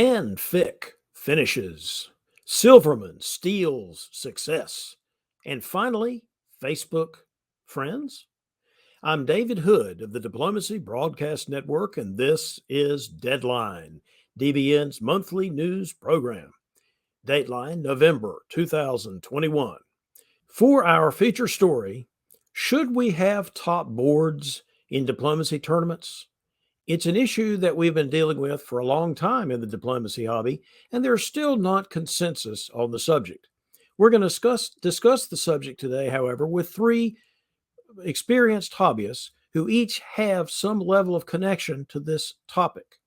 Fanfic finishes. Silverman steals success. And finally, Facebook friends. I'm David Hood of the Diplomacy Broadcast Network, and this is Deadline, DBN's monthly news program. Dateline, November 2021. For our feature story, should we have top boards in diplomacy tournaments? It's an issue that we've been dealing with for a long time in the diplomacy hobby, and there's still not consensus on the subject. We're going to discuss the subject today, however, with three experienced hobbyists who each have some level of connection to this topic.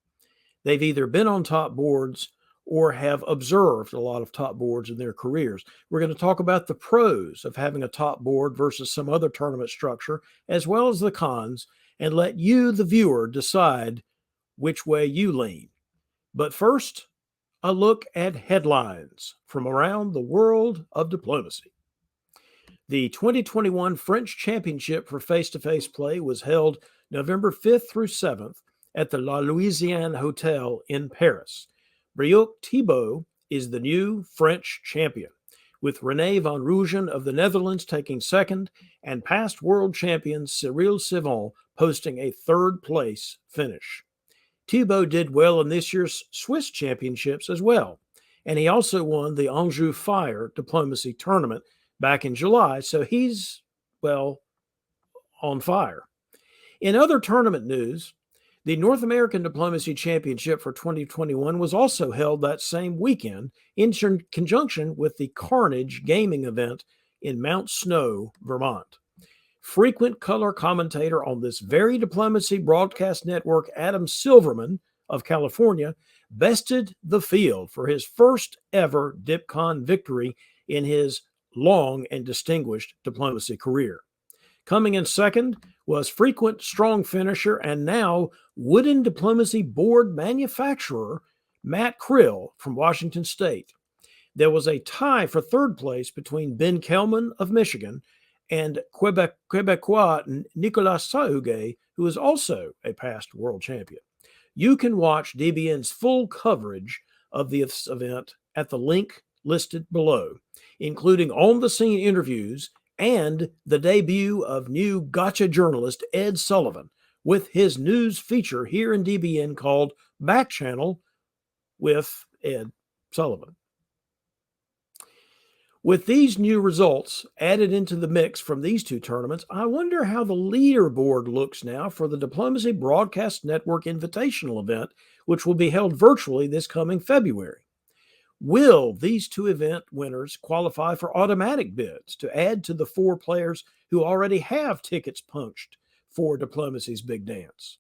They've either been on top boards or have observed a lot of top boards in their careers. We're going to talk about the pros of having a top board versus some other tournament structure, as well as the cons, and let you, the viewer, decide which way you lean. But first, a look at headlines from around the world of diplomacy. The 2021 French Championship for face-to-face play was held November 5th through 7th at the La Louisiane Hotel in Paris. Briouc Thibault is the new French champion, with René van Rooyen of the Netherlands taking second and past world champion Cyril Sivon posting a third-place finish. Thibault did well in this year's Swiss championships as well, and he also won the Anjou Fire diplomacy tournament back in July, so he's, well, on fire. In other tournament news, the North American Diplomacy Championship for 2021 was also held that same weekend in conjunction with the Carnage Gaming event in Mount Snow, Vermont. Frequent color commentator on this very diplomacy broadcast network, Adam Silverman of California, bested the field for his first ever DipCon victory in his long and distinguished diplomacy career. Coming in second was frequent strong finisher and now wooden diplomacy board manufacturer Matt Krill from Washington State. There was a tie for third place between Ben Kelman of Michigan and Quebecois Nicolas Sahuguet, who is also a past world champion. You can watch DBN's full coverage of this event at the link listed below, including on-the-scene interviews and the debut of new gotcha journalist Ed Sullivan with his news feature here in DBN called Back Channel with Ed Sullivan. With these new results added into the mix from these two tournaments, I wonder how the leaderboard looks now for the Diplomacy Broadcast Network Invitational event, which will be held virtually this coming February. Will these two event winners qualify for automatic bids to add to the four players who already have tickets punched for Diplomacy's Big Dance?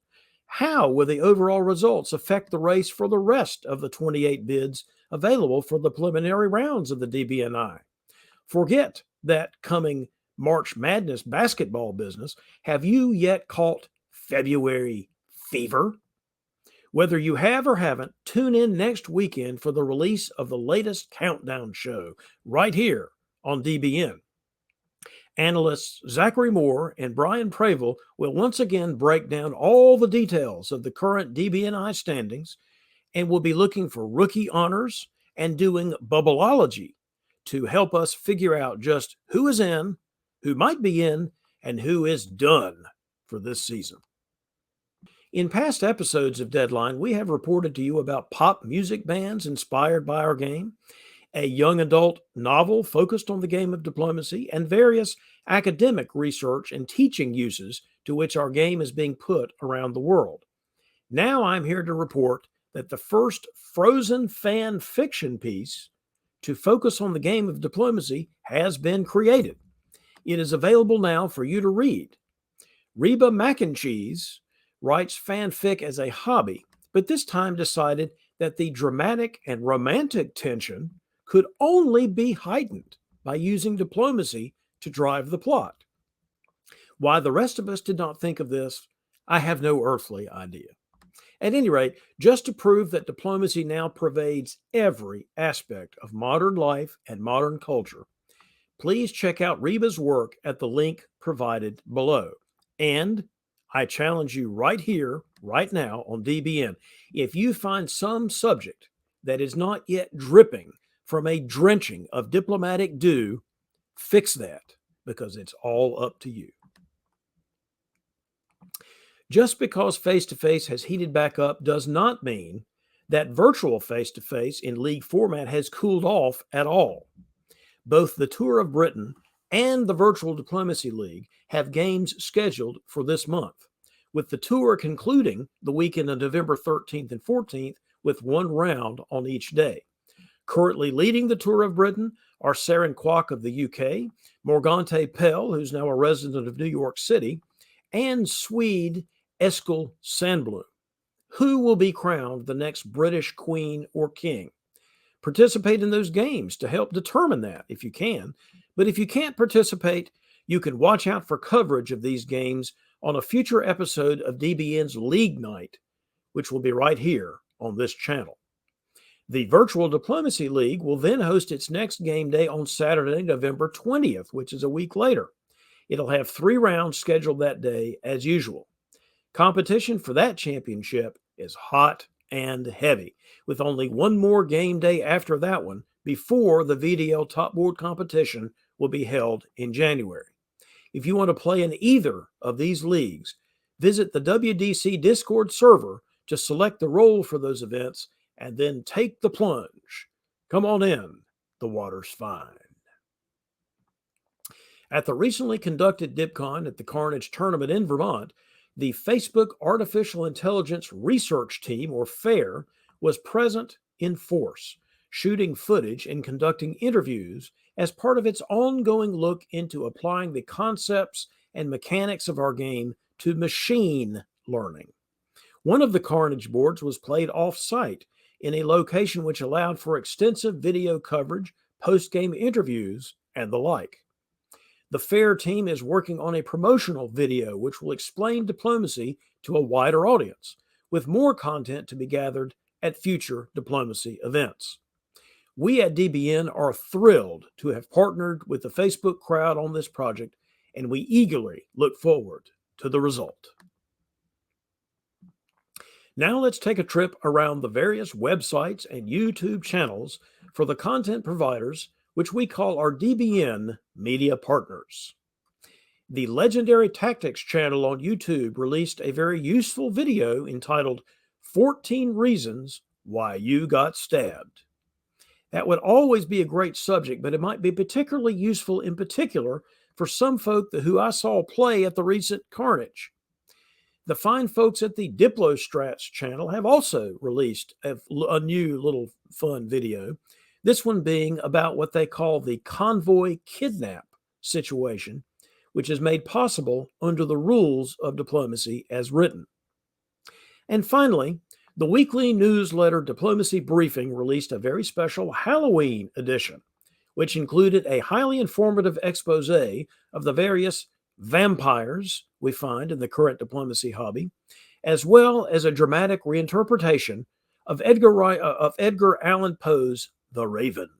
How will the overall results affect the race for the rest of the 28 bids available for the preliminary rounds of the DBNI? Forget that coming March Madness basketball business. Have you yet caught February fever? Whether you have or haven't, tune in next weekend for the release of the latest countdown show right here on DBN. Analysts Zachary Moore and Brian Pravel will once again break down all the details of the current DBNI standings and will be looking for rookie honors and doing bubbleology to help us figure out just who is in, who might be in, and who is done for this season. In past episodes of Deadline, we have reported to you about pop music bands inspired by our game, a young adult novel focused on the game of diplomacy, and various academic research and teaching uses to which our game is being put around the world. Now I'm here to report that the first frozen fan fiction piece to focus on the game of diplomacy has been created. It is available now for you to read. Reba McIncheese writes fanfic as a hobby, but this time decided that the dramatic and romantic tension could only be heightened by using diplomacy to drive the plot. Why the rest of us did not think of this, I have no earthly idea. At any rate, just to prove that diplomacy now pervades every aspect of modern life and modern culture, please check out Reba's work at the link provided below. And I challenge you right here, right now on DBN, if you find some subject that is not yet dripping from a drenching of diplomatic dew, fix that, because it's all up to you. Just because face-to-face has heated back up does not mean that virtual face-to-face in league format has cooled off at all. Both the Tour of Britain and the Virtual Diplomacy League have games scheduled for this month, with the Tour concluding the weekend of November 13th and 14th with one round on each day. Currently leading the Tour of Britain are Saren Kwok of the UK, Morgante Pell, who's now a resident of New York City, and Swede Eskil Sandblom. Who will be crowned the next British Queen or King? Participate in those games to help determine that if you can. But if you can't participate, you can watch out for coverage of these games on a future episode of DBN's League Night, which will be right here on this channel. The Virtual Diplomacy League will then host its next game day on Saturday, November 20th, which is a week later. It'll have 3 rounds scheduled that day as usual. Competition for that championship is hot and heavy, with only one more game day after that one before the VDL Top Board competition will be held in January. If you want to play in either of these leagues, visit the WDC Discord server to select the role for those events and then take the plunge. Come on in, the water's fine. At the recently conducted DipCon at the Carnage Tournament in Vermont, the Facebook Artificial Intelligence Research Team, or FAIR, was present in force, shooting footage and conducting interviews as part of its ongoing look into applying the concepts and mechanics of our game to machine learning. One of the Carnage boards was played off-site in a location which allowed for extensive video coverage, post-game interviews, and the like. The FAIR team is working on a promotional video which will explain diplomacy to a wider audience, with more content to be gathered at future diplomacy events. We at DBN are thrilled to have partnered with the Facebook crowd on this project, and we eagerly look forward to the result. Now let's take a trip around the various websites and YouTube channels for the content providers, which we call our DBN media partners. The Legendary Tactics channel on YouTube released a very useful video entitled 14 Reasons Why You Got Stabbed. That would always be a great subject, but it might be particularly useful in particular for some folk who I saw play at the recent Carnage. The fine folks at the DiploStrats channel have also released a new little fun video, this one being about what they call the convoy kidnap situation, which is made possible under the rules of diplomacy as written. And finally, the weekly newsletter Diplomacy Briefing released a very special Halloween edition, which included a highly informative expose of the various vampires we find in the current diplomacy hobby, as well as a dramatic reinterpretation of Edgar Allan Poe's The Raven,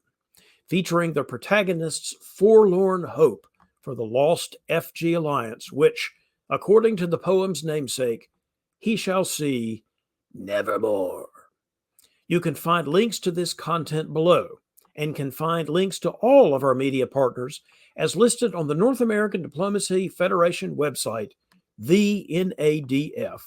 featuring the protagonist's forlorn hope for the lost FG alliance, which, according to the poem's namesake, he shall see nevermore. You can find links to this content below, and can find links to all of our media partners as listed on the North American Diplomacy Federation website, thenadf.org.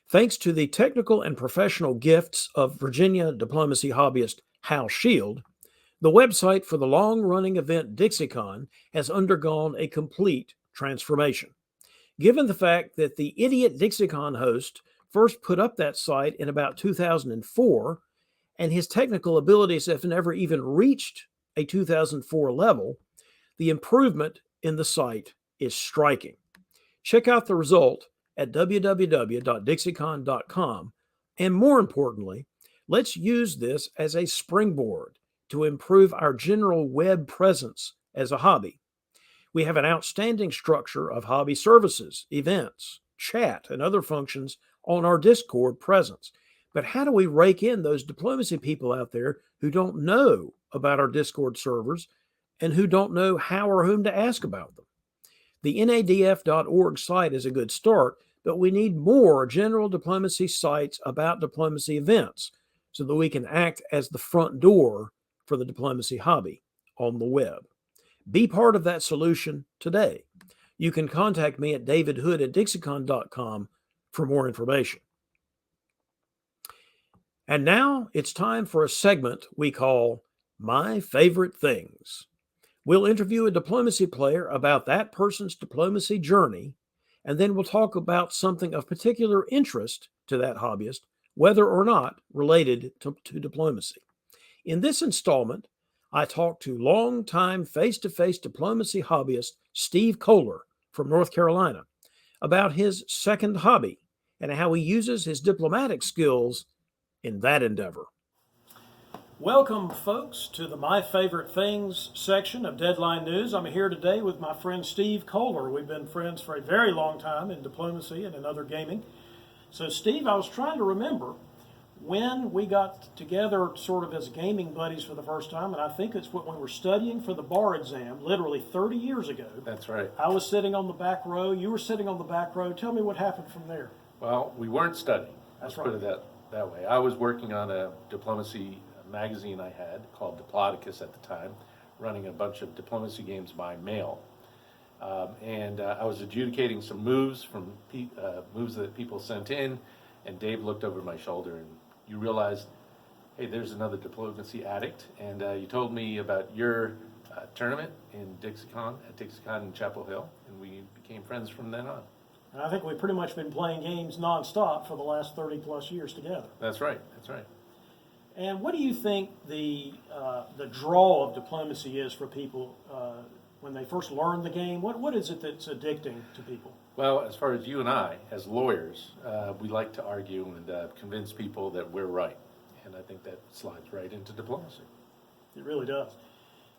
Thanks to the technical and professional gifts of Virginia diplomacy hobbyist Hal Shield, the website for the long-running event DixieCon has undergone a complete transformation. Given the fact that the idiot DixieCon host first put up that site in about 2004, and his technical abilities have never even reached a 2004 level, the improvement in the site is striking. Check out the result at www.dixiecon.com, and more importantly, let's use this as a springboard to improve our general web presence as a hobby. We have an outstanding structure of hobby services, events, chat, and other functions on our Discord presence. But how do we rake in those diplomacy people out there who don't know about our Discord servers and who don't know how or whom to ask about them? The NADF.org site is a good start, but we need more general diplomacy sites about diplomacy events so that we can act as the front door for the diplomacy hobby on the web. Be part of that solution today. You can contact me at davidhood@dixiecon.com for more information. And now it's time for a segment we call My Favorite Things. We'll interview a diplomacy player about that person's diplomacy journey, and then we'll talk about something of particular interest to that hobbyist, whether or not related to diplomacy. In this installment, I talked to longtime face-to-face diplomacy hobbyist Steve Koehler from North Carolina about his second hobby and how he uses his diplomatic skills in that endeavor. Welcome, folks, to the My Favorite Things section of Deadline News. I'm here today with my friend Steve Koehler. We've been friends for a very long time in diplomacy and in other gaming. So, Steve, I was trying to remember when we got together sort of as gaming buddies for the first time, and I think it's when we were studying for the bar exam, literally 30 years ago. That's right. I was sitting on the back row, you were sitting on the back row. Tell me what happened from there. Well, we weren't studying. That's Let's right. put it that way. I was working on a diplomacy magazine I had called Diplodocus at the time, running a bunch of diplomacy games by mail. I was adjudicating some moves from moves that people sent in, and Dave looked over my shoulder and you realized, hey, there's another diplomacy addict, and you told me about your tournament in Dixiecon in Chapel Hill, and we became friends from then on. And I think we've pretty much been playing games nonstop for the last 30 plus years together. That's right. And what do you think the draw of diplomacy is for people when they first learn the game? What is it that's addicting to people? Well, as far as you and I, as lawyers, we like to argue and convince people that we're right. And I think that slides right into diplomacy. It really does.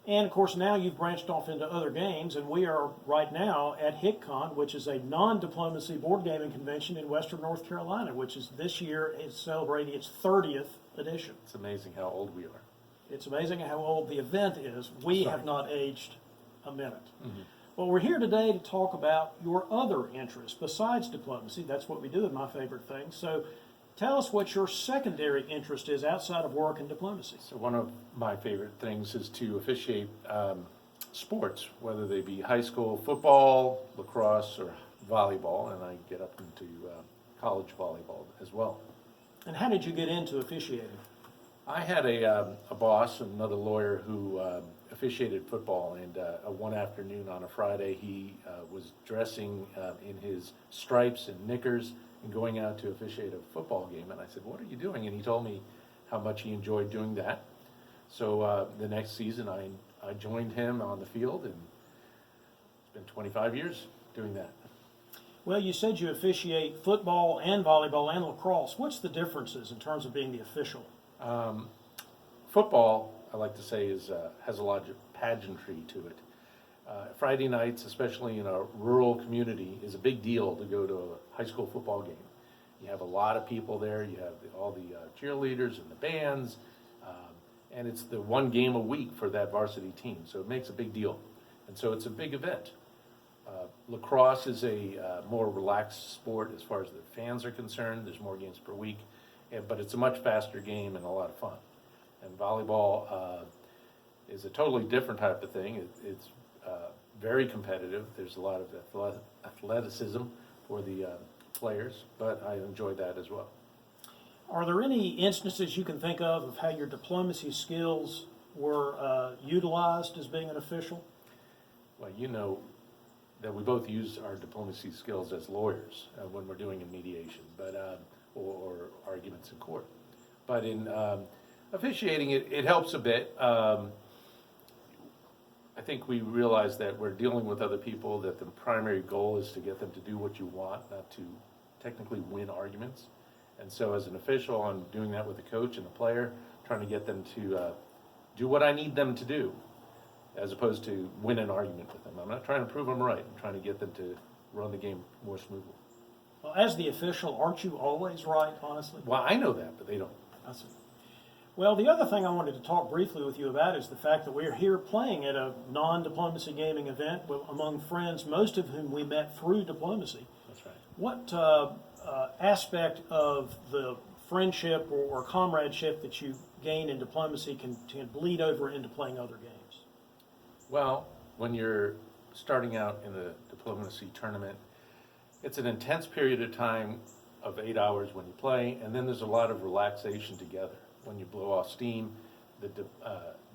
And, of course, now you've branched off into other games, and we are right now at HickCon, which is a non-diplomacy board gaming convention in Western North Carolina, which is this year is celebrating its 30th edition. It's amazing how old we are. It's amazing how old the event is. We have not aged a minute. Mm-hmm. Well, we're here today to talk about your other interests besides diplomacy. That's what we do in My Favorite Things. So tell us what your secondary interest is outside of work and diplomacy. So one of my favorite things is to officiate sports, whether they be high school football, lacrosse, or volleyball, and I get up into college volleyball as well. And how did you get into officiating? I had a boss, another lawyer, who officiated football, and one afternoon on a Friday, he was dressing in his stripes and knickers and going out to officiate a football game. And I said, "What are you doing?" And he told me how much he enjoyed doing that. So the next season, I joined him on the field, and it's been 25 years doing that. Well, you said you officiate football and volleyball and lacrosse. What's the differences in terms of being the official? Football, I like to say, has a lot of pageantry to it. Friday nights, especially in a rural community, is a big deal to go to a high school football game. You have a lot of people there. You have all the cheerleaders and the bands, and it's the one game a week for that varsity team, so it makes a big deal. And so it's a big event. Lacrosse is a more relaxed sport as far as the fans are concerned. There's more games per week, but it's a much faster game and a lot of fun. And volleyball is a totally different type of thing. It's very competitive. There's a lot of athleticism for the players, but I enjoy that as well. Are there any instances you can think of how your diplomacy skills were utilized as being an official? Well, you know that we both use our diplomacy skills as lawyers when we're doing a mediation, but or arguments in court. But in officiating, it helps a bit. I think we realize that we're dealing with other people, that the primary goal is to get them to do what you want, not to technically win arguments. And so as an official, I'm doing that with the coach and the player, trying to get them to do what I need them to do, as opposed to win an argument with them. I'm not trying to prove I'm right. I'm trying to get them to run the game more smoothly. Well, as the official, aren't you always right, honestly? Well, I know that, but they don't. I see. Well, the other thing I wanted to talk briefly with you about is the fact that we're here playing at a non-diplomacy gaming event among friends, most of whom we met through diplomacy. That's right. What aspect of the friendship or comradeship that you gain in diplomacy can bleed over into playing other games? Well, when you're starting out in a diplomacy tournament, it's an intense period of time of 8 hours when you play, and then there's a lot of relaxation together. When you blow off steam, the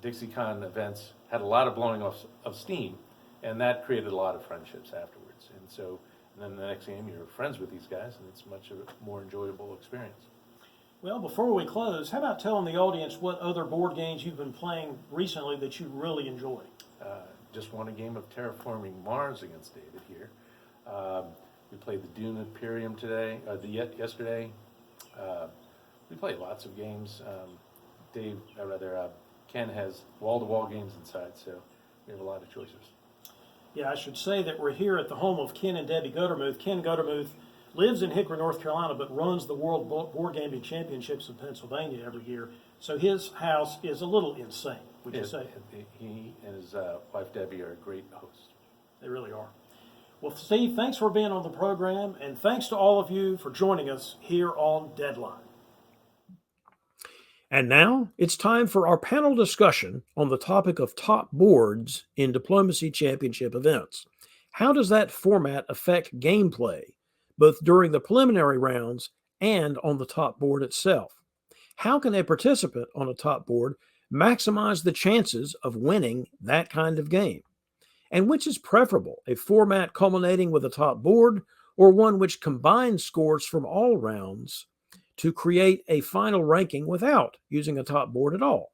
DixieCon events had a lot of blowing off of steam, and that created a lot of friendships afterwards. And then the next game, you're friends with these guys, and it's much a more enjoyable experience. Well, before we close, how about telling the audience what other board games you've been playing recently that you really enjoy? Just won a game of Terraforming Mars against David here. We played the Dune Imperium today, yesterday. We play lots of games. Ken has wall-to-wall games inside, so we have a lot of choices. Yeah, I should say that we're here at the home of Ken and Debbie Guttermuth. Ken Guttermuth lives in Hickory, North Carolina, but runs the World Board Gaming Championships in Pennsylvania every year. So his house is a little insane, would you say? He and his wife Debbie are great hosts. They really are. Well, Steve, thanks for being on the program, and thanks to all of you for joining us here on Deadline. And now it's time for our panel discussion on the topic of top boards in diplomacy championship events. How does that format affect gameplay, both during the preliminary rounds and on the top board itself? How can a participant on a top board maximize the chances of winning that kind of game? And which is preferable, a format culminating with a top board or one which combines scores from all rounds to create a final ranking without using a top board at all?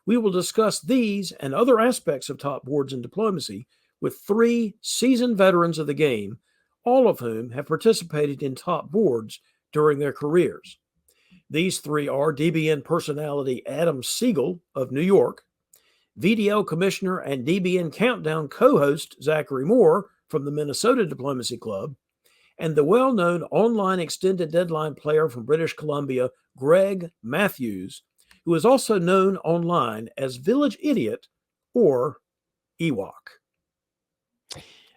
We will discuss these and other aspects of top boards in diplomacy with three seasoned veterans of the game, all of whom have participated in top boards during their careers. These three are DBN personality Adam Siegel of New York, VDL Commissioner and DBN Countdown co-host Zachary Moore from the Minnesota Diplomacy Club, and the well-known online extended deadline player from British Columbia, Greg Matthews, who is also known online as Village Idiot or Ewok.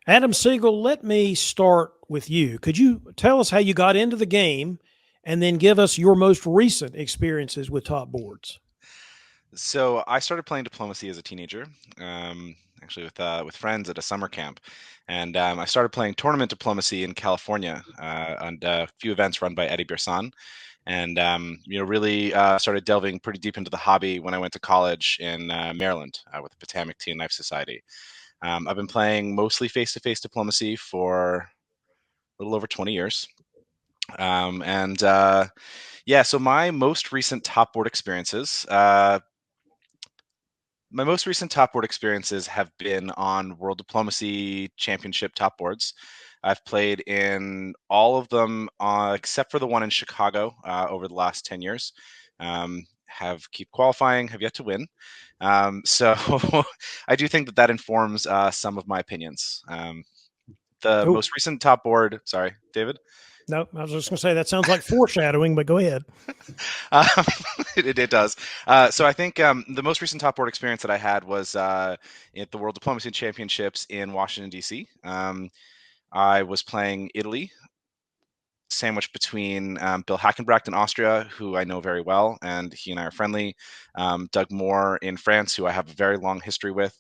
Adam Siegel, let me start with you. Could you tell us how you got into the game and then give us your most recent experiences with top boards? So I started playing diplomacy as a teenager, actually with friends at a summer camp, and I started playing tournament diplomacy in California and a few events run by Eddie Birsan, and really started delving pretty deep into the hobby when I went to college in Maryland with the Potomac Tea and Knife Society. I've been playing mostly face-to-face diplomacy for a little over 20 years, so my most recent top board experiences. My most recent top board experiences have been on World Diplomacy Championship top boards. I've played in all of them except for the one in Chicago over the last 10 years. Have keep qualifying, have yet to win. So I do think that informs some of my opinions. Most recent top board, sorry, David? No, I was just going to say that sounds like foreshadowing, but go ahead. It does. So I think the most recent top board experience that I had was at the World Diplomacy Championships in Washington, D.C. I was playing Italy, sandwiched between Bill Hackenbracht in Austria, who I know very well, and he and I are friendly. Doug Moore in France, who I have a very long history with.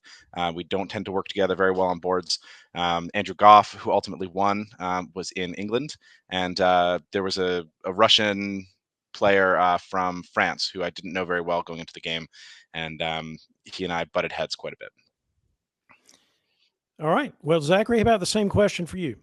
We don't tend to work together very well on boards. Andrew Goff, who ultimately won, was in England. And there was a Russian player from France who I didn't know very well going into the game. And he and I butted heads quite a bit. All right. Well, Zachary, how about the same question for you?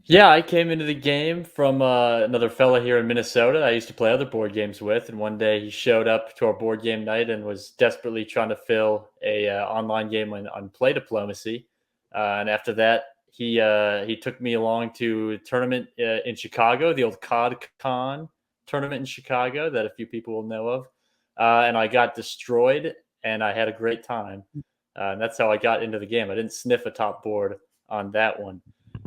Yeah, I came into the game from another fella here in Minnesota I used to play other board games with, and one day he showed up to our board game night and was desperately trying to fill a online game on Play Diplomacy. And after that, he took me along to a tournament in Chicago, the old COD-Con tournament in Chicago that a few people will know of. And I got destroyed, and I had a great time. And that's how I got into the game. I didn't sniff a top board on that one.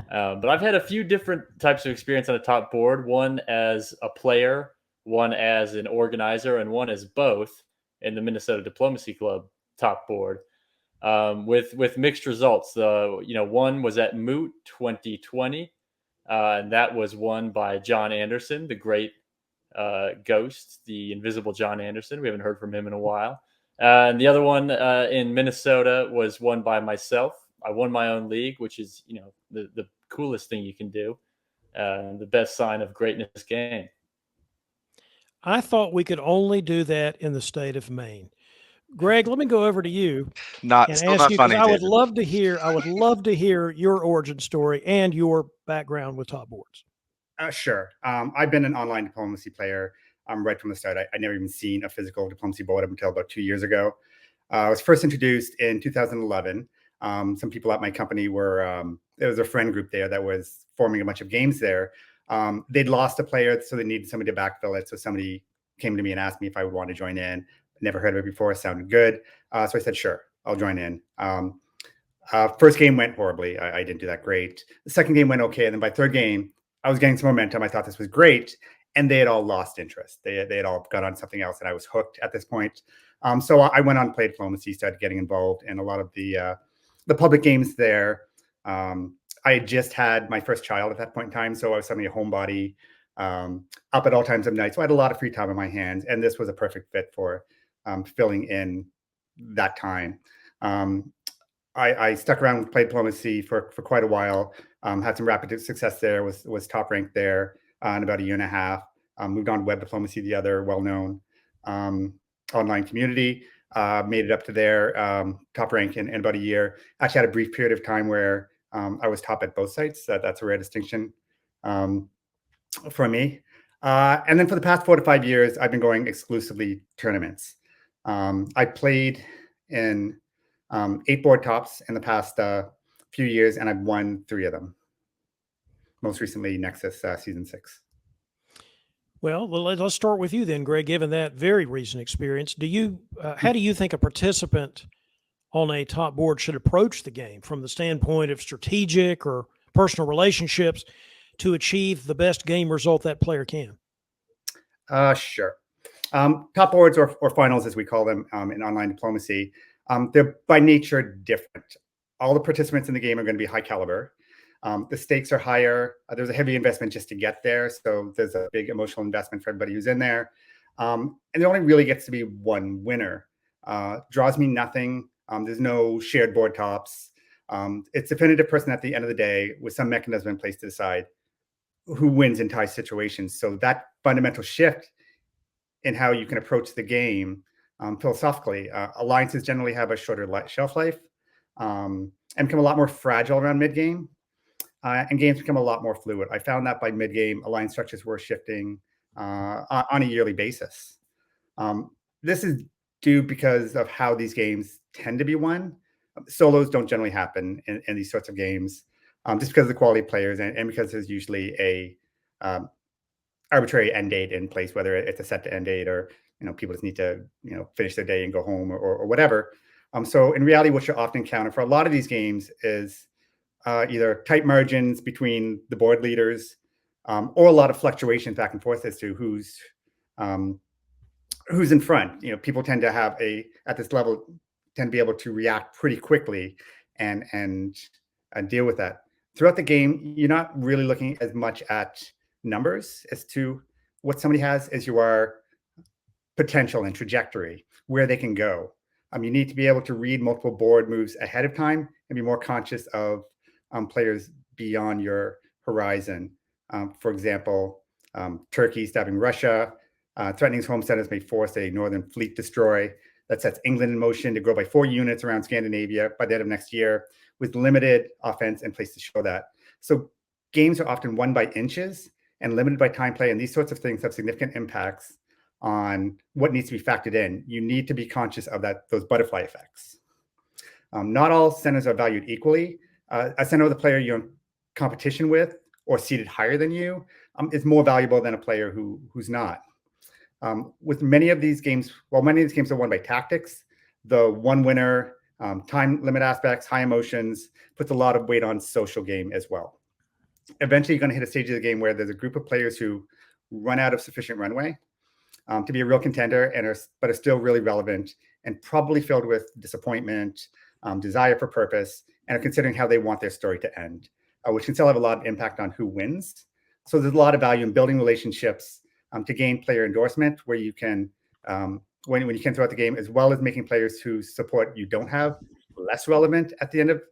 But I've had a few different types of experience on a top board, one as a player, one as an organizer, and one as both in the Minnesota Diplomacy Club top board, with mixed results. One was at Moot 2020, and that was won by John Anderson, the great ghost, the invisible John Anderson. We haven't heard from him in a while. And the other one in Minnesota was won by myself. I won my own league, which is, the coolest thing you can do, the best sign of greatness game. I thought we could only do that in the state of Maine. Greg, let me go over to you and Still ask not you, because funny, I would David. love to hear your origin story and your background with top boards. Sure. I've been an online diplomacy player right from the start. I never even seen a physical diplomacy board up until about 2 years ago. I was first introduced in 2011. Some people at my company there was a friend group there that was forming a bunch of games there. They'd lost a player, so they needed somebody to backfill it. So somebody came to me and asked me if I would want to join in. Never heard of it before. It sounded good. So I said, sure, I'll join in. First game went horribly. I didn't do that great. The second game went okay. And then by third game, I was getting some momentum. I thought this was great. And they had all lost interest. They had all got on something else, and I was hooked at this point. So I went on, played diplomacy, started getting involved in a lot of the public games there. I had just had my first child at that point in time, so I was suddenly a homebody, up at all times of night. So I had a lot of free time on my hands, and this was a perfect fit for filling in that time. I stuck around, played diplomacy for quite a while, had some rapid success there, was top ranked there in about a year and a half. Moved on to web diplomacy, the other well-known online community, made it up to their top rank in about a year. Actually had a brief period of time where I was top at both sites. That's a rare distinction for me. And then for the past 4 to 5 years, I've been going exclusively tournaments. I played in 8 board tops in the past few years, and I've won 3 of them. Most recently, Nexus Season 6. Well, let's start with you then, Greg. Given that very recent experience, how do you think a participant on a top board should approach the game from the standpoint of strategic or personal relationships to achieve the best game result that player can? Sure. Top boards or finals, as we call them in online diplomacy, they're by nature different. All the participants in the game are going to be high caliber. The stakes are higher. There's a heavy investment just to get there. So there's a big emotional investment for everybody who's in there. And there only really gets to be one winner. Draws mean nothing. There's no shared board tops. It's definitive person at the end of the day with some mechanism in place to decide who wins in tie situations. So that fundamental shift in how you can approach the game philosophically, alliances generally have a shorter shelf life and become a lot more fragile around mid-game. And games become a lot more fluid. I found that by mid-game, alliance structures were shifting on a yearly basis. This is due because of how these games tend to be won. Solos don't generally happen in these sorts of games, just because of the quality of players and because there's usually a arbitrary end date in place, whether it's a set to end date or people just need to finish their day and go home or whatever. So in reality, what you often encounter for a lot of these games is either tight margins between the board leaders or a lot of fluctuations back and forth as to who's in front. People tend to have at this level tend to be able to react pretty quickly and deal with that. Throughout the game, you're not really looking as much at numbers as to what somebody has as you are potential and trajectory, where they can go. You need to be able to read multiple board moves ahead of time and be more conscious of players beyond your horizon. For example, Turkey stabbing Russia, threatening its home centers may force a northern fleet destroy. That sets England in motion to grow by 4 units around Scandinavia by the end of next year, with limited offense in place to show that. So games are often won by inches and limited by time play, and these sorts of things have significant impacts on what needs to be factored in. You need to be conscious of those butterfly effects. Not all centers are valued equally. A center of the player you're in competition with or seated higher than you is more valuable than a player who's not. With many of these games, many of these games are won by tactics. The one winner, time limit aspects, high emotions, puts a lot of weight on social game as well. Eventually, you're going to hit a stage of the game where there's a group of players who run out of sufficient runway to be a real contender but are still really relevant and probably filled with disappointment, desire for purpose, and are considering how they want their story to end. which can still have a lot of impact on who wins. So there's a lot of value in building relationships to gain player endorsement, where you can, when you can throughout the game, as well as making players whose support you don't have less relevant at the end of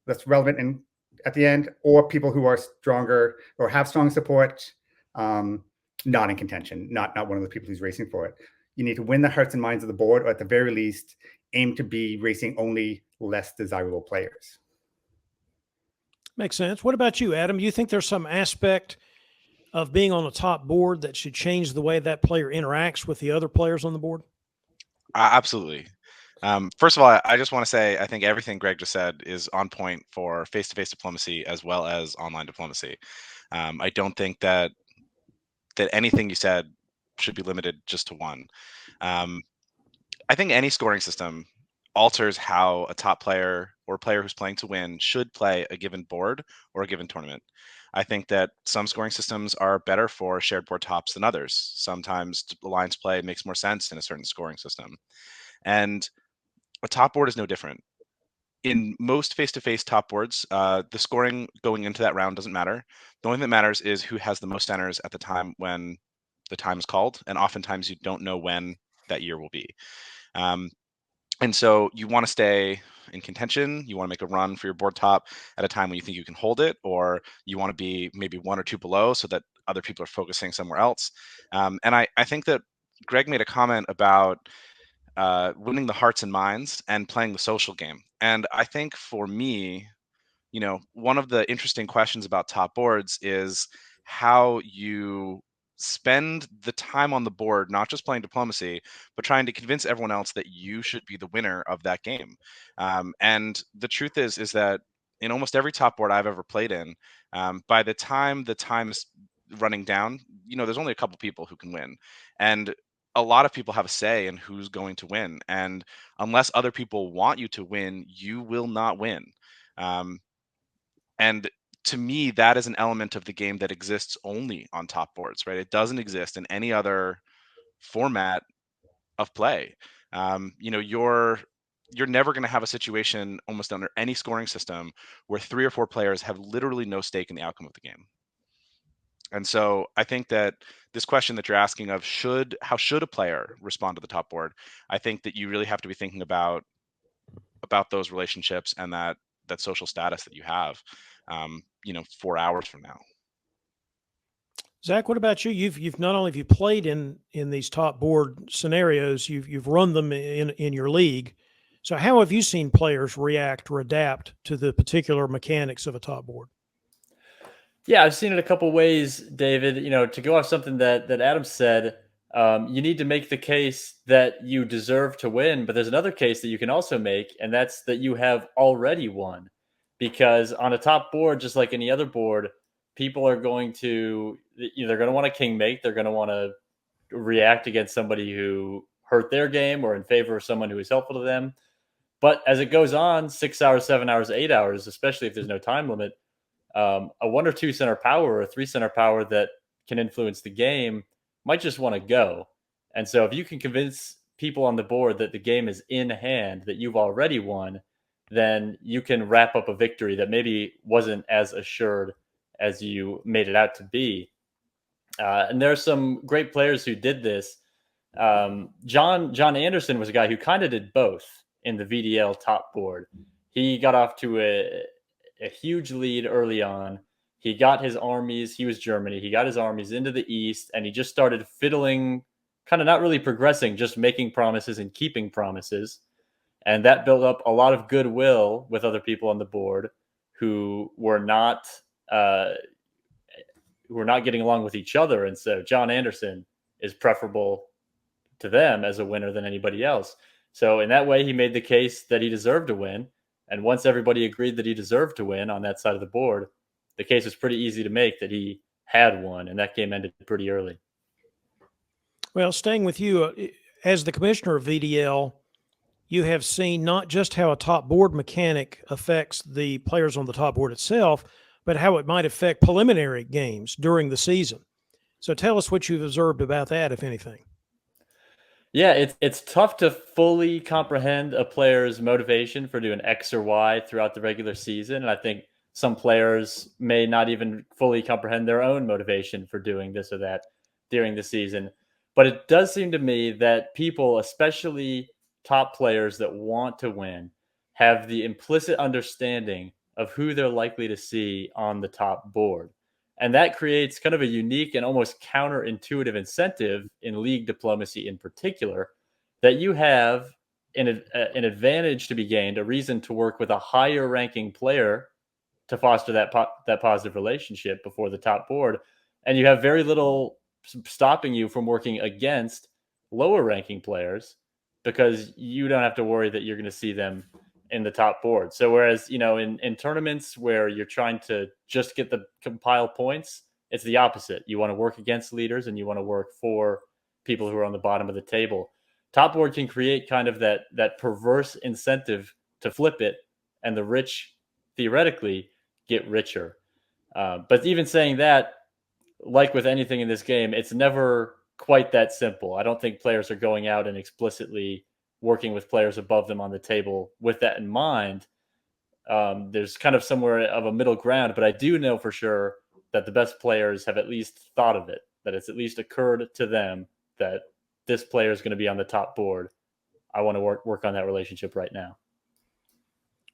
less relevant and at the end, or people who are stronger or have strong support, not in contention, not one of the people who's racing for it. You need to win the hearts and minds of the board, or at the very least, aim to be racing only less desirable players. Makes sense. What about you, Adam? Do you think there's some aspect of being on the top board that should change the way that player interacts with the other players on the board? Absolutely. First of all, I just want to say I think everything Greg just said is on point for face-to-face diplomacy as well as online diplomacy. I don't think that anything you said should be limited just to one. I think any scoring system alters how a top player or player who's playing to win should play a given board or a given tournament. I think that some scoring systems are better for shared board tops than others. Sometimes alliance play makes more sense in a certain scoring system. And a top board is no different. In most face-to-face top boards, the scoring going into that round doesn't matter. The only thing that matters is who has the most centers at the time when the time is called, and oftentimes you don't know when that year will be. And so you want to stay in contention. You want to make a run for your board top at a time when you think you can hold it, or you want to be maybe one or two below so that other people are focusing somewhere else. And I think that Greg made a comment about winning the hearts and minds and playing the social game. And I think for me, one of the interesting questions about top boards is how you spend the time on the board, not just playing diplomacy, but trying to convince everyone else that you should be the winner of that game. And the truth is that in almost every top board I've ever played in, by the time the time's running down, there's only a couple people who can win. And a lot of people have a say in who's going to win. And unless other people want you to win, you will not win. And to me, that is an element of the game that exists only on top boards, right? It doesn't exist in any other format of play. You're never going to have a situation almost under any scoring system where 3 or 4 players have literally no stake in the outcome of the game. And so I think that this question that you're asking of how should a player respond to the top board, I think that you really have to be thinking about those relationships and that social status that you have, 4 hours from now. Zach, what about you? You've not only have you played in these top board scenarios, you've run them in your league. So how have you seen players react or adapt to the particular mechanics of a top board? Yeah, I've seen it a couple ways, David. To go off something that Adam said, you need to make the case that you deserve to win, but there's another case that you can also make, and that's that you have already won. Because on a top board, just like any other board, people are going to they're going to want to king make. They're going to want to react against somebody who hurt their game or in favor of someone who is helpful to them. But as it goes on, 6 hours, 7 hours, 8 hours, especially if there's no time limit, a 1 or 2 center power or a 3 center power that can influence the game might just want to go. And so if you can convince people on the board that the game is in hand, that you've already won, then you can wrap up a victory that maybe wasn't as assured as you made it out to be. And there are some great players who did this. John Anderson was a guy who kind of did both in the VDL top board. He got off to a huge lead early on. He got his armies. He was Germany. He got his armies into the East, and he just started fiddling, kind of not really progressing, just making promises and keeping promises. And that built up a lot of goodwill with other people on the board who were not getting along with each other. And so John Anderson is preferable to them as a winner than anybody else. So in that way, he made the case that he deserved to win. And once everybody agreed that he deserved to win on that side of the board, the case was pretty easy to make that he had won, and that game ended pretty early. Well, staying with you, as the commissioner of VDL, you have seen not just how a top board mechanic affects the players on the top board itself, but how it might affect preliminary games during the season. So tell us what you've observed about that, if anything. Yeah, it's tough to fully comprehend a player's motivation for doing X or Y throughout the regular season. And I think some players may not even fully comprehend their own motivation for doing this or that during the season. But it does seem to me that people, especially top players that want to win, have the implicit understanding of who they're likely to see on the top board. And that creates kind of a unique and almost counterintuitive incentive in league diplomacy in particular, that you have an advantage to be gained, a reason to work with a higher ranking player to foster that positive relationship before the top board, and you have very little stopping you from working against lower ranking players because you don't have to worry that you're going to see them in the top board. So whereas, in tournaments where you're trying to just get the compile points, it's the opposite. You want to work against leaders and you want to work for people who are on the bottom of the table. Top board can create kind of that perverse incentive to flip it, and the rich theoretically get richer. But even saying that, like with anything in this game, it's never quite that simple. I don't think players are going out and explicitly working with players above them on the table with that in mind. There's kind of somewhere of a middle ground, but I do know for sure that the best players have at least thought of it, that it's at least occurred to them that this player is going to be on the top board. I want to work on that relationship right now.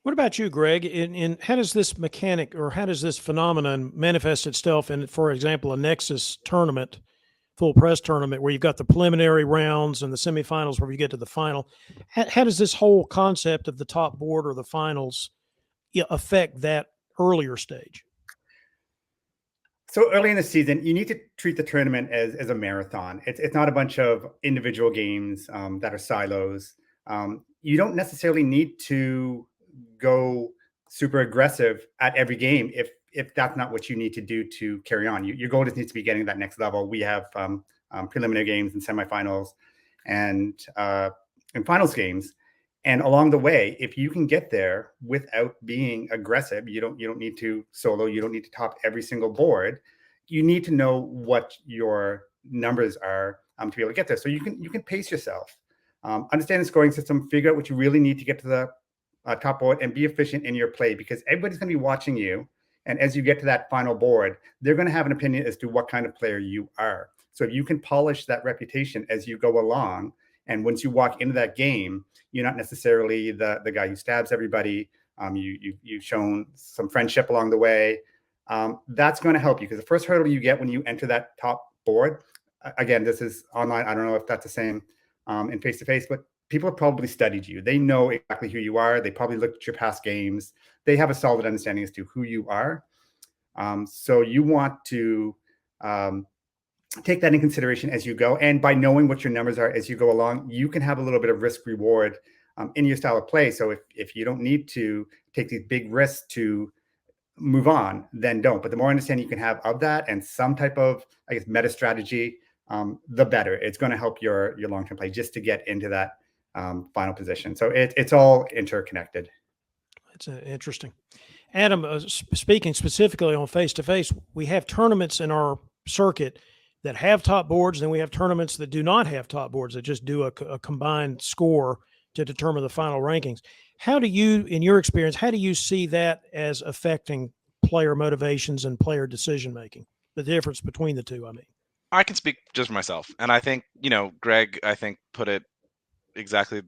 What about you, Greg? In how does this mechanic or how does this phenomenon manifest itself in, for example, a Nexus tournament, full press tournament, where you've got the preliminary rounds and the semifinals where you get to the final? How does this whole concept of the top board or the finals affect that earlier stage? So early in the season, you need to treat the tournament as a marathon. It's not a bunch of individual games that are silos. You don't necessarily need to go super aggressive at every game if that's not what you need to do to carry on. Your goal just needs to be getting that next level. We have preliminary games and semifinals and finals games. And along the way, if you can get there without being aggressive, you don't need to solo, you don't need to top every single board. You need to know what your numbers are to be able to get there. So you can pace yourself, understand the scoring system, figure out what you really need to get to the top board, and be efficient in your play, because everybody's going to be watching you. And as you get to that final board, they're going to have an opinion as to what kind of player you are. So if you can polish that reputation as you go along, and once you walk into that game, you're not necessarily the guy who stabs everybody. You've shown some friendship along the way. That's going to help you, because the first hurdle you get when you enter that top board, again, this is online. I don't know if that's the same in face-to-face, but people have probably studied you. They know exactly who you are. They probably looked at your past games. They have a solid understanding as to who you are. So you want to take that in consideration as you go. And by knowing what your numbers are as you go along, you can have a little bit of risk reward in your style of play. So if you don't need to take these big risks to move on, then don't. But the more understanding you can have of that and some type of, I guess, meta strategy, the better. It's going to help your long-term play just to get into that final position. So it's all interconnected. That's interesting. Adam, speaking specifically on face-to-face, we have tournaments in our circuit that have top boards, and we have tournaments that do not have top boards, that just do a combined score to determine the final rankings. How do you, in your experience, how do you see that as affecting player motivations and player decision-making? The difference between the two, I mean. I can speak just for myself. And I think, Greg, put it exactly.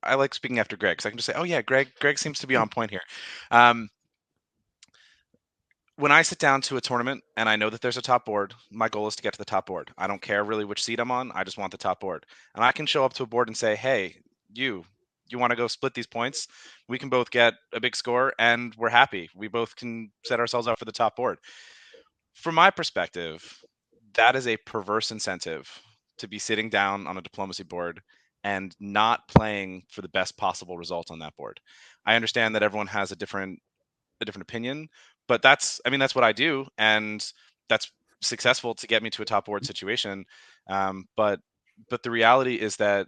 I like speaking after Greg, because I can just say, oh yeah, Greg seems to be on point here. When I sit down to a tournament and I know that there's a top board, my goal is to get to the top board. I don't care really which seat I'm on. I just want the top board. And I can show up to a board and say, hey, you want to go split these points? We can both get a big score and we're happy. We both can set ourselves up for the top board. From my perspective, that is a perverse incentive to be sitting down on a diplomacy board and not playing for the best possible result on that board. I understand that everyone has a different opinion, but that's what I do, and that's successful to get me to a top board situation. But the reality is that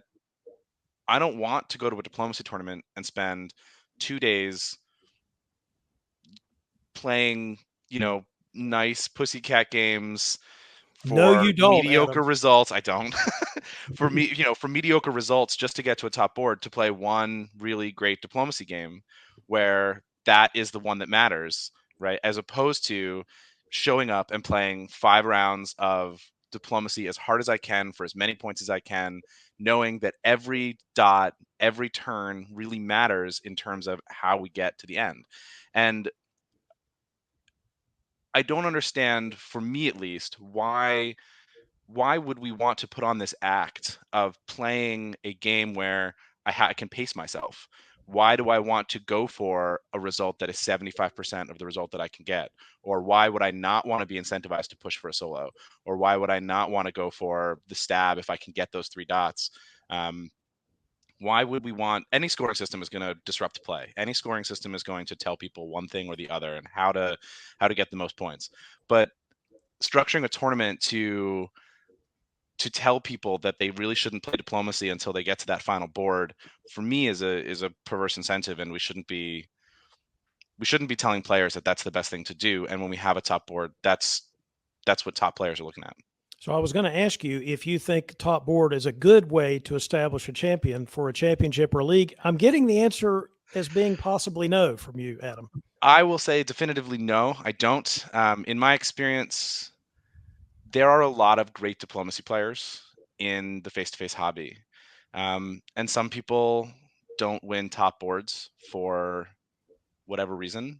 I don't want to go to a diplomacy tournament and spend 2 days playing, nice pussycat games for No, you don't, mediocre Adam. results. I don't. For me, for mediocre results, just to get to a top board, to play one really great diplomacy game where that is the one that matters, right? As opposed to showing up and playing 5 rounds of diplomacy as hard as I can for as many points as I can, knowing that every dot, every turn really matters in terms of how we get to the end. And I don't understand, for me at least, why would we want to put on this act of playing a game where I can pace myself? Why do I want to go for a result that is 75% of the result that I can get? Or why would I not want to be incentivized to push for a solo? Or why would I not want to go for the stab if I can get those 3 dots? Why would we want any scoring system is going to disrupt play? Any scoring system is going to tell people one thing or the other and how to get the most points. But structuring a tournament to tell people that they really shouldn't play diplomacy until they get to that final board, for me, is a perverse incentive, and we shouldn't be telling players that that's the best thing to do. And when we have a top board, that's what top players are looking at. So I was going to ask you if you think top board is a good way to establish a champion for a championship or a league. I'm getting the answer as being possibly no from you, Adam. I will say definitively no, I don't. In my experience, there are a lot of great diplomacy players in the face-to-face hobby. And some people don't win top boards for whatever reason.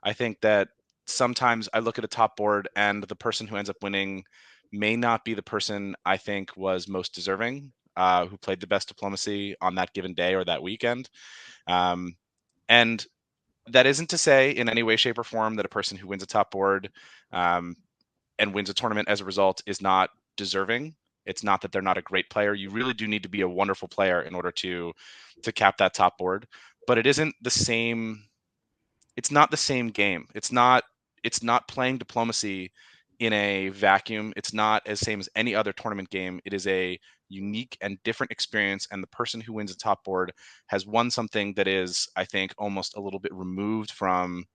I think that sometimes I look at a top board and the person who ends up winning may not be the person I think was most deserving, who played the best diplomacy on that given day or that weekend. And that isn't to say in any way, shape, or form that a person who wins a top board and wins a tournament as a result is not deserving. It's not that they're not a great player. You really do need to be a wonderful player in order to cap that top board. But it isn't the same. It's not the same game. It's not playing diplomacy in a vacuum. It's not as same as any other tournament game. It is a unique and different experience. And the person who wins a top board has won something that is, I think, almost a little bit removed from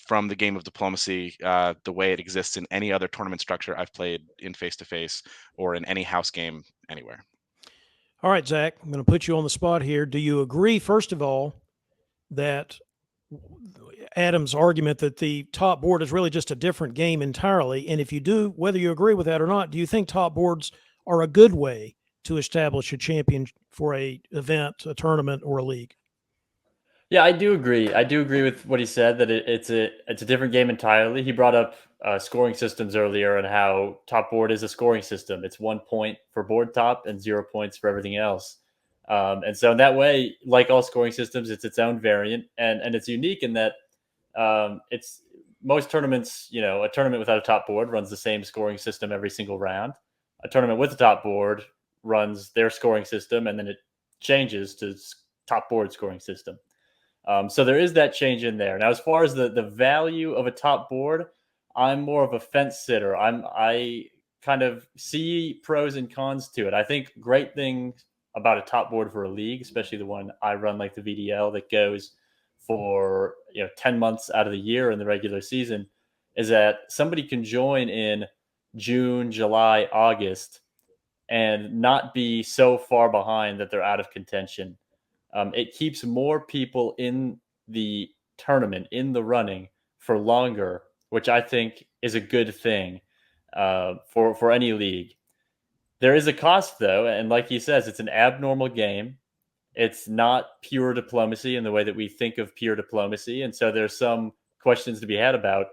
the game of diplomacy, the way it exists in any other tournament structure I've played in face-to-face or in any house game anywhere. All right, Zach, I'm going to put you on the spot here. Do you agree, first of all, that Adam's argument that the top board is really just a different game entirely? And if you do, whether you agree with that or not, do you think top boards are a good way to establish a champion for a event, a tournament, or a league? Yeah, I do agree. I do agree with what he said, that it's a different game entirely. He brought up scoring systems earlier and how top board is a scoring system. It's 1 point for board top and 0 points for everything else. And so in that way, like all scoring systems, it's its own variant, and it's unique in that it's most tournaments. You know, a tournament without a top board runs the same scoring system every single round. A tournament with a top board runs their scoring system, and then it changes to top board scoring system. So there is that change in there. Now, as far as the value of a top board, I'm more of a fence sitter. I kind of see pros and cons to it. I think great things about a top board for a league, especially the one I run, like the VDL, that goes for 10 months out of the year in the regular season, is that somebody can join in June, July, August, and not be so far behind that they're out of contention. It keeps more people in the tournament, in the running for longer, which I think is a good thing for any league. There is a cost, though, and like he says, it's an abnormal game. It's not pure diplomacy in the way that we think of pure diplomacy, and so there's some questions to be had about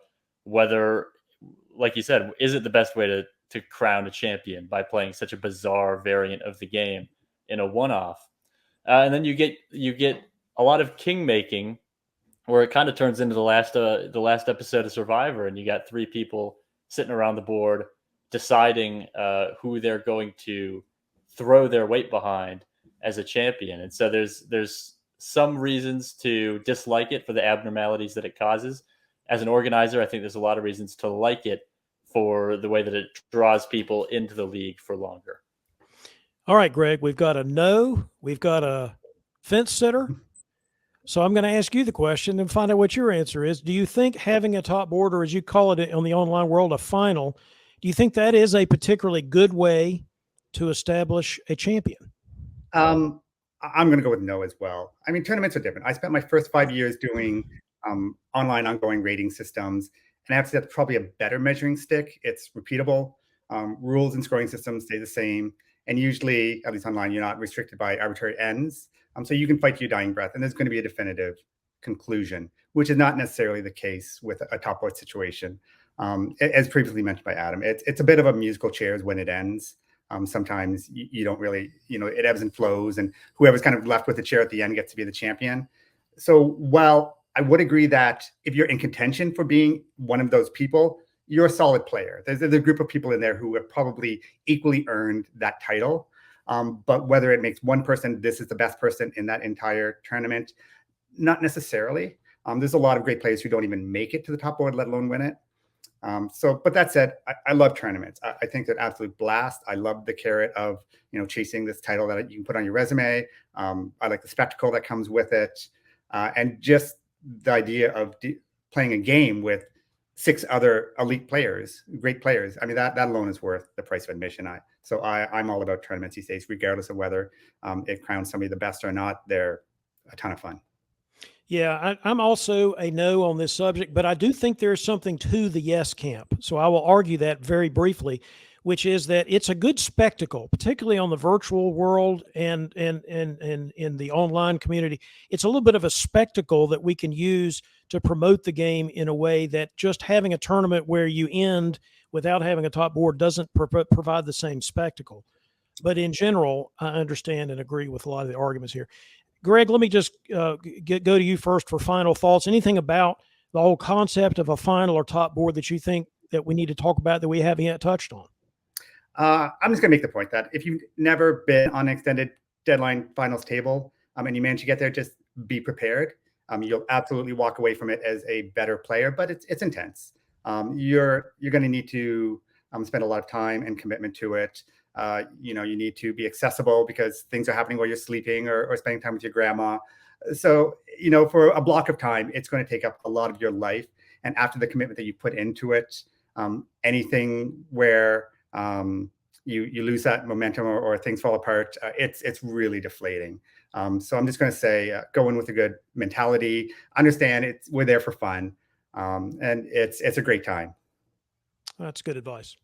whether, like you said, is it the best way to crown a champion by playing such a bizarre variant of the game in a one-off? And then you get a lot of king making, where it kind of turns into the last episode of Survivor, and you got 3 people sitting around the board deciding who they're going to throw their weight behind as a champion. And so there's some reasons to dislike it for the abnormalities that it causes. As an organizer, I think there's a lot of reasons to like it for the way that it draws people into the league for longer. All right, Greg, we've got a no, we've got a fence sitter. So I'm going to ask you the question and find out what your answer is. Do you think having a top board, or as you call it on the online world, a final, do you think that is a particularly good way to establish a champion? I'm going to go with no as well. I mean, tournaments are different. I spent my first 5 years doing online ongoing rating systems. And I have to say that's probably a better measuring stick. It's repeatable. Rules and scoring systems stay the same. And usually, at least online, you're not restricted by arbitrary ends. So you can fight to your dying breath, and there's going to be a definitive conclusion, which is not necessarily the case with a top board situation. As previously mentioned by Adam, it's a bit of a musical chairs when it ends. Sometimes you don't really, it ebbs and flows, and whoever's kind of left with the chair at the end gets to be the champion. So while I would agree that if you're in contention for being one of those people, you're a solid player. There's a group of people in there who have probably equally earned that title. But whether it makes one person, this is the best person in that entire tournament, not necessarily. There's a lot of great players who don't even make it to the top board, let alone win it. But that said, I love tournaments. I think they're absolute blast. I love the carrot of, chasing this title that you can put on your resume. I like the spectacle that comes with it. And just the idea of playing a game with 6 other elite players, great players. I mean, that alone is worth the price of admission. I'm all about tournaments these days, regardless of whether it crowns somebody the best or not. They're a ton of fun. Yeah, I'm also a no on this subject, but I do think there is something to the yes camp. So I will argue that very briefly, which is that it's a good spectacle, particularly on the virtual world and in the online community. It's a little bit of a spectacle that we can use to promote the game in a way that just having a tournament where you end without having a top board doesn't provide the same spectacle. But in general, I understand and agree with a lot of the arguments here. Greg, let me just go to you first for final thoughts. Anything about the whole concept of a final or top board that you think that we need to talk about that we haven't yet touched on? I'm just going to make the point that if you've never been on an extended deadline finals table and you manage to get there, just be prepared. You'll absolutely walk away from it as a better player, but it's intense. You're going to need to spend a lot of time and commitment to it. You need to be accessible because things are happening while you're sleeping or spending time with your grandma. So, for a block of time, it's going to take up a lot of your life. And after the commitment that you put into it, anything where you lose that momentum or things fall apart, it's really deflating. So I'm just going to say, go in with a good mentality. Understand we're there for fun, and it's a great time. That's good advice.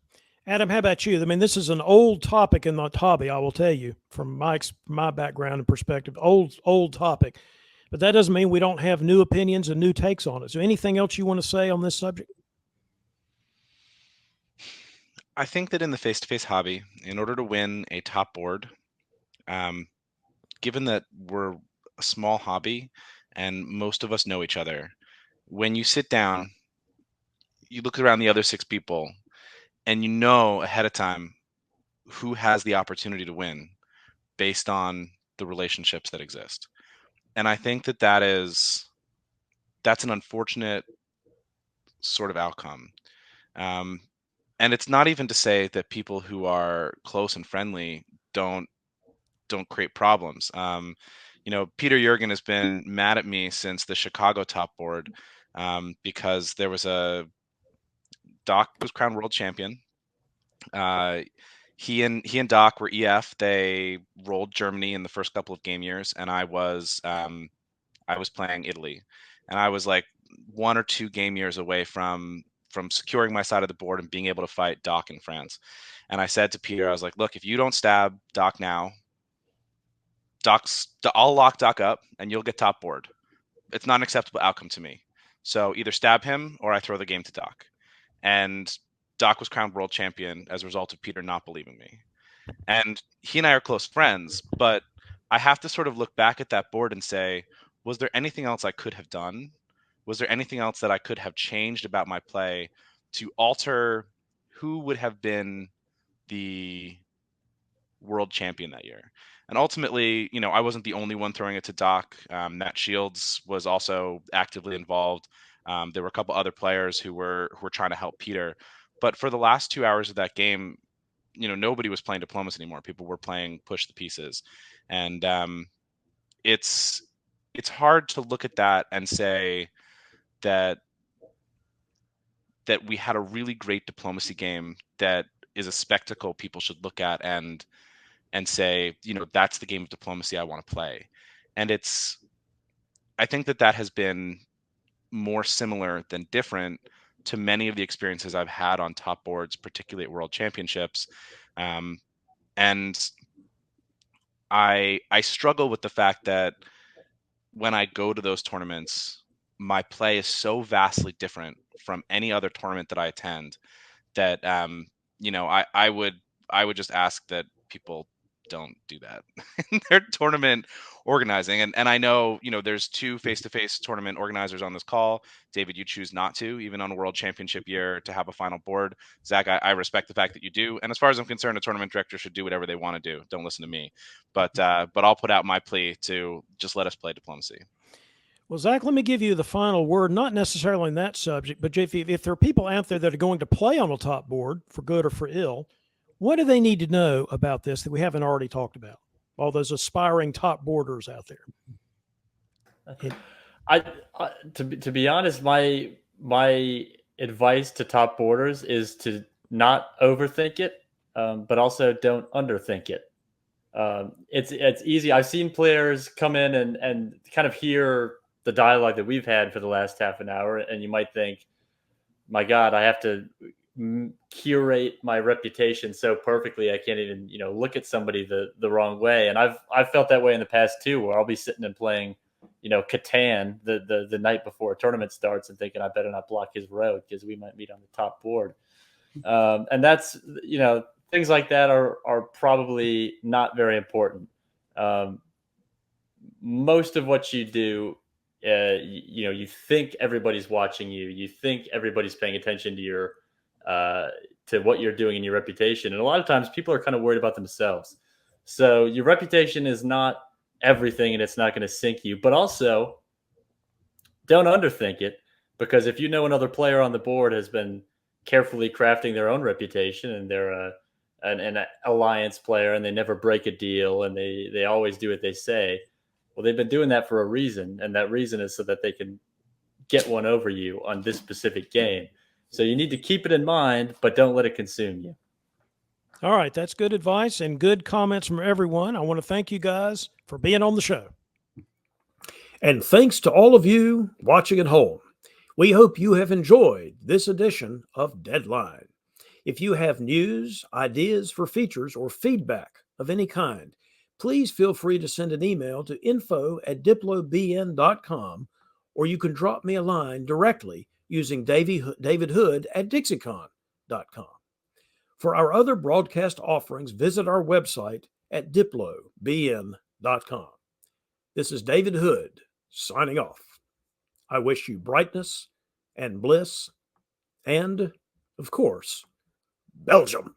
Adam, how about you? I mean, this is an old topic in the hobby, I will tell you, from my background and perspective. Old topic. But that doesn't mean we don't have new opinions and new takes on it. So anything else you want to say on this subject? I think that in the face-to-face hobby, in order to win a top board, given that we're a small hobby and most of us know each other, when you sit down, you look around the other 6 people and you know ahead of time who has the opportunity to win based on the relationships that exist. And I think that that's an unfortunate sort of outcome. And it's not even to say that people who are close and friendly don't create problems. Peter Jurgen has been mad at me since the Chicago top board because there was Doc was crowned world champion. He and Doc were EF. They rolled Germany in the first couple of game years, and I was playing Italy, and I was like 1 or 2 game years away from securing my side of the board and being able to fight Doc in France. And I said to Peter, I was like, look, if you don't stab Doc now, I'll lock Doc up and you'll get top board. It's not an acceptable outcome to me. So either stab him or I throw the game to Doc. And Doc was crowned world champion as a result of Peter not believing me. And he and I are close friends, but I have to sort of look back at that board and say, was there anything else I could have done? Was there anything else that I could have changed about my play to alter who would have been the world champion that year? And ultimately, I wasn't the only one throwing it to Doc. Matt Shields was also actively involved. There were a couple other players who were trying to help Peter. But for the last 2 hours of that game, nobody was playing diplomacy anymore. People were playing push the pieces. And it's hard to look at that and say that we had a really great diplomacy game that is a spectacle people should look at and say, that's the game of diplomacy I want to play. And I think that has been more similar than different to many of the experiences I've had on top boards, particularly at World Championships. And I struggle with the fact that when I go to those tournaments, my play is so vastly different from any other tournament that I attend that I would just ask that people don't do that in their tournament organizing. And I know, there's two face-to-face tournament organizers on this call. David, you choose not to, even on a World Championship year, to have a final board. Zach, I respect the fact that you do. And as far as I'm concerned, a tournament director should do whatever they want to do. Don't listen to me. But I'll put out my plea to just let us play diplomacy. Well, Zach, let me give you the final word, not necessarily on that subject, but if there are people out there that are going to play on a top board, for good or for ill, what do they need to know about this that we haven't already talked about? All those aspiring top boarders out there. To be honest, my advice to top boarders is to not overthink it, but also don't underthink it. It's easy. I've seen players come in and kind of hear the dialogue that we've had for the last half an hour, and you might think, my God, I have to curate my reputation so perfectly I can't even look at somebody the wrong way. And I've felt that way in the past too, where I'll be sitting and playing Catan the night before a tournament starts and thinking I better not block his road because we might meet on the top board. And that's things like that are probably not very important. Most of what you do, you think everybody's watching you. You think everybody's paying attention to your to what you're doing and your reputation. And a lot of times people are kind of worried about themselves. So your reputation is not everything, and it's not going to sink you. But also, don't underthink it, because if another player on the board has been carefully crafting their own reputation, and they're an alliance player, and they never break a deal, and they always do what they say. Well, they've been doing that for a reason, and that reason is so that they can get one over you on this specific game. So you need to keep it in mind, but don't let it consume you. All right, that's good advice and good comments from everyone. I want to thank you guys for being on the show. And thanks to all of you watching at home. We hope you have enjoyed this edition of Deadline. If you have news, ideas for features, or feedback of any kind, please feel free to send an email to info@diplobn.com, or you can drop me a line directly using David Hood at dixiecon.com. For our other broadcast offerings, visit our website at diplobn.com. This is David Hood signing off. I wish you brightness and bliss and, of course, Belgium.